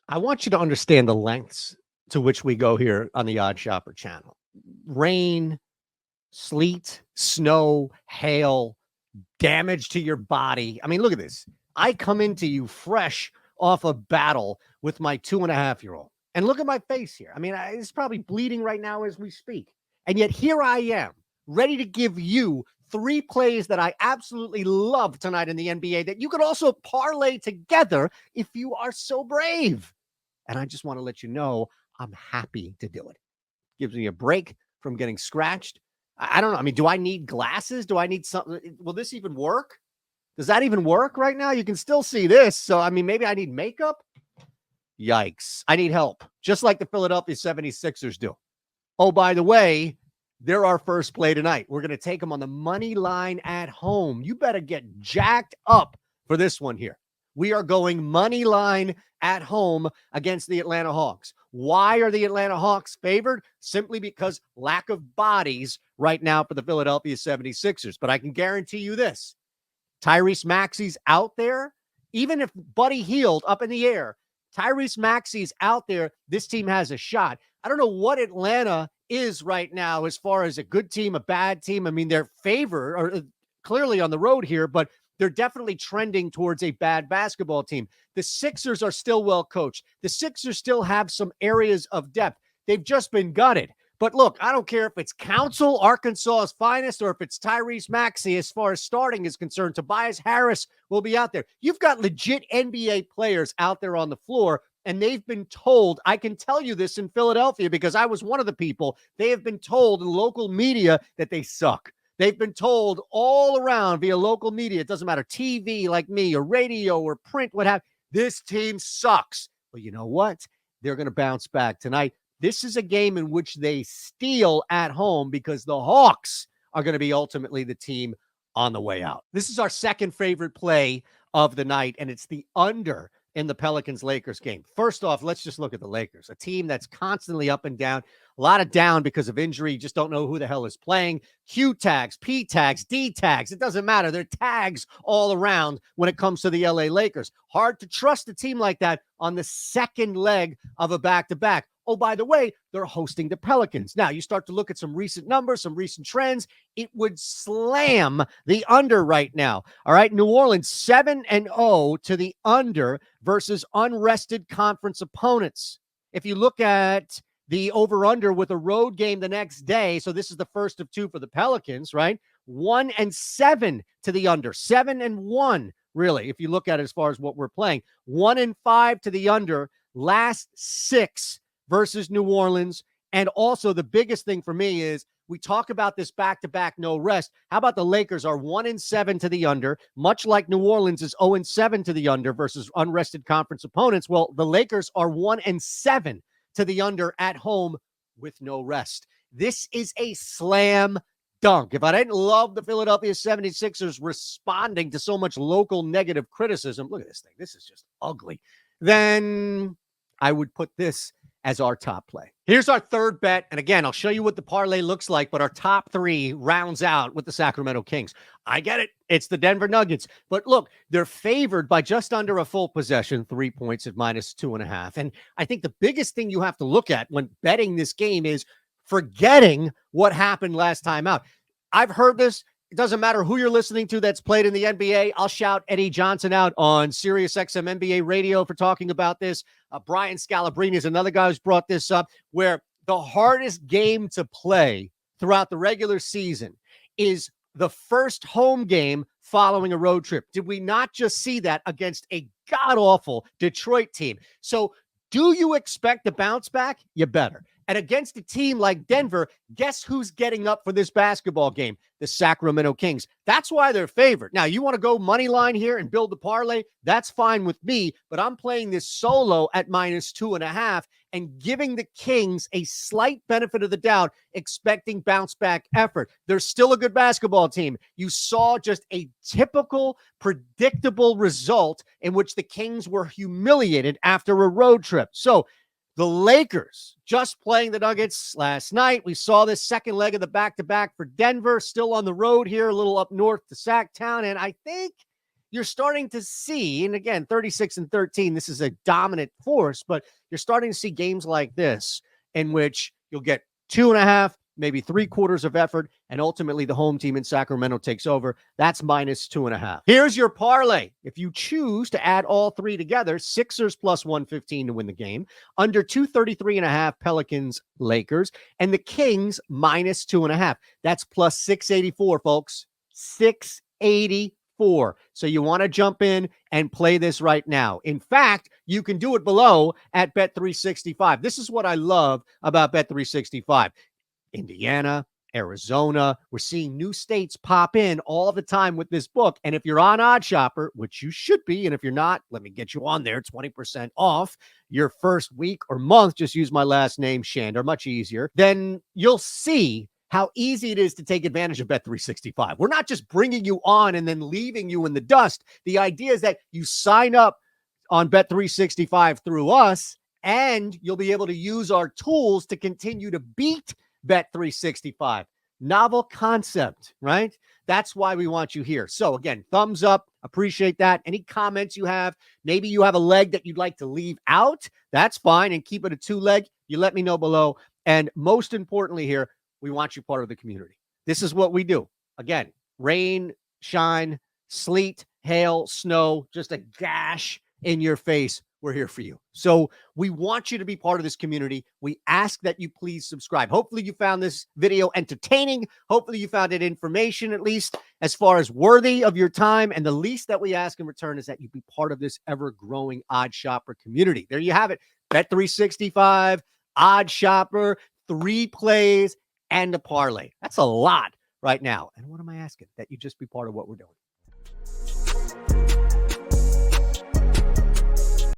I want you to understand the lengths to which we go here on the OddsShopper channel. Rain, sleet, snow, hail, damage to your body. I mean, look at this. I come into you fresh off a battle with my 2.5-year-old. And look at my face here. I mean, it's probably bleeding right now as we speak. And yet here I am, ready to give you 3 plays that I absolutely love tonight in the NBA that you could also parlay together if you are so brave. And I just want to let you know I'm happy to do it. Gives me a break from getting scratched. I don't know. I mean, do I need glasses? Do I need something? Will this even work? Does that even work right now? You can still see this. So, I mean, maybe I need makeup. Yikes. I need help, just like the Philadelphia 76ers do. Oh, by the way, they're our first play tonight. We're going to take them on the money line at home. You better get jacked up for this one here. We are going money line at home against the Atlanta Hawks. Why are the Atlanta Hawks favored? Simply because lack of bodies right now for the Philadelphia 76ers. But I can guarantee you this. Tyrese Maxey's out there. Even if Buddy Hield up in the air, Tyrese Maxey's out there. This team has a shot. I don't know what Atlanta is right now as far as a good team, a bad team. I mean, they're favored or clearly on the road here, but they're definitely trending towards a bad basketball team. The Sixers are still well coached. The Sixers still have some areas of depth. They've just been gutted. But look, I don't care if it's Council, Arkansas's finest, or if it's Tyrese Maxey as far as starting is concerned. Tobias Harris will be out there. You've got legit NBA players out there on the floor, and they've been told, I can tell you this in Philadelphia because I was one of the people, they have been told in local media that they suck. They've been told all around via local media, it doesn't matter, TV like me or radio or print, what have this team sucks. But you know what? They're going to bounce back tonight. This is a game in which they steal at home because the Hawks are going to be ultimately the team on the way out. This is our second favorite play of the night, and it's the under in the Pelicans-Lakers game. First off, let's just look at the Lakers, a team that's constantly up and down, a lot of down because of injury. You just don't know who the hell is playing. Q tags, P tags, D tags. It doesn't matter. They're tags all around when it comes to the LA Lakers. Hard to trust a team like that on the second leg of a back-to-back. Oh, by the way, they're hosting the Pelicans. Now, you start to look at some recent numbers, some recent trends. It would slam the under right now. All right, New Orleans 7-0 to the under versus unrested conference opponents. If you look at the over-under with a road game the next day, so this is the first of 2 for the Pelicans, right? 1-7 to the under, 7-1, really, if you look at it as far as what we're playing. 1-5 to the under, last 6 versus New Orleans. And also the biggest thing for me is we talk about this back-to-back no rest. How about the Lakers are 1-7 to the under, much like New Orleans is 0-7 to the under versus unrested conference opponents. Well, the Lakers are 1-7 to the under at home with no rest. This is a slam dunk. If I didn't love the Philadelphia 76ers responding to so much local negative criticism, look at this thing. This is just ugly. Then I would put this as our top play. Here's our third bet. And again, I'll show you what the parlay looks like, but our top 3 rounds out with the Sacramento Kings. I get it. It's the Denver Nuggets. But look, they're favored by just under a full possession, 3 points at -2.5. And I think the biggest thing you have to look at when betting this game is forgetting what happened last time out. I've heard this. It doesn't matter who you're listening to that's played in the NBA. I'll shout Eddie Johnson out on SiriusXM NBA radio for talking about this. Brian Scalabrine is another guy who's brought this up, where the hardest game to play throughout the regular season is the first home game following a road trip. Did we not just see that against a god-awful Detroit team? So do you expect to bounce back? You better. And against a team like Denver, guess who's getting up for this basketball game? The Sacramento Kings. That's why they're favored. Now, you want to go money line here and build the parlay? That's fine with me, but I'm playing this solo at -2.5 and giving the Kings a slight benefit of the doubt, expecting bounce back effort. They're still a good basketball team. You saw just a typical, predictable result in which the Kings were humiliated after a road trip. So, the Lakers just playing the Nuggets last night. We saw this second leg of the back-to-back for Denver, still on the road here, a little up north to Sacktown. And I think you're starting to see, and again, 36-13, this is a dominant force, but you're starting to see games like this in which you'll get 2.5, maybe 3/4 of effort, and ultimately the home team in Sacramento takes over. That's -2.5. Here's your parlay. If you choose to add all three together, Sixers +115 to win the game, under 233.5 Pelicans, Lakers, and the Kings -2.5. That's +684, folks. 684. So you want to jump in and play this right now. In fact, you can do it below at Bet365. This is what I love about Bet365. Indiana, Arizona. We're seeing new states pop in all the time with this book. And if you're on OddsShopper, which you should be, and if you're not, let me get you on there, 20% off your first week or month. Just use my last name, Shander, much easier. Then you'll see how easy it is to take advantage of Bet365. We're not just bringing you on and then leaving you in the dust. The idea is that you sign up on Bet365 through us, and you'll be able to use our tools to continue to beat Bet365. Novel concept, right? That's why we want you here. So again, thumbs up. Appreciate that. Any comments you have, maybe you have a leg that you'd like to leave out, that's fine, and keep it a 2-leg. You let me know below. And most importantly here, we want you part of the community. This is what we do. Again, rain, shine, sleet, hail, snow, just a gash in your face. We're here for you. So we want you to be part of this community. We ask that you please subscribe. Hopefully you found this video entertaining. Hopefully you found it information, at least as far as worthy of your time. And the least that we ask in return is that you be part of this ever-growing OddsShopper community. There you have it. Bet365, OddsShopper, 3 plays, and a parlay. That's a lot right now. And what am I asking? That you just be part of what we're doing.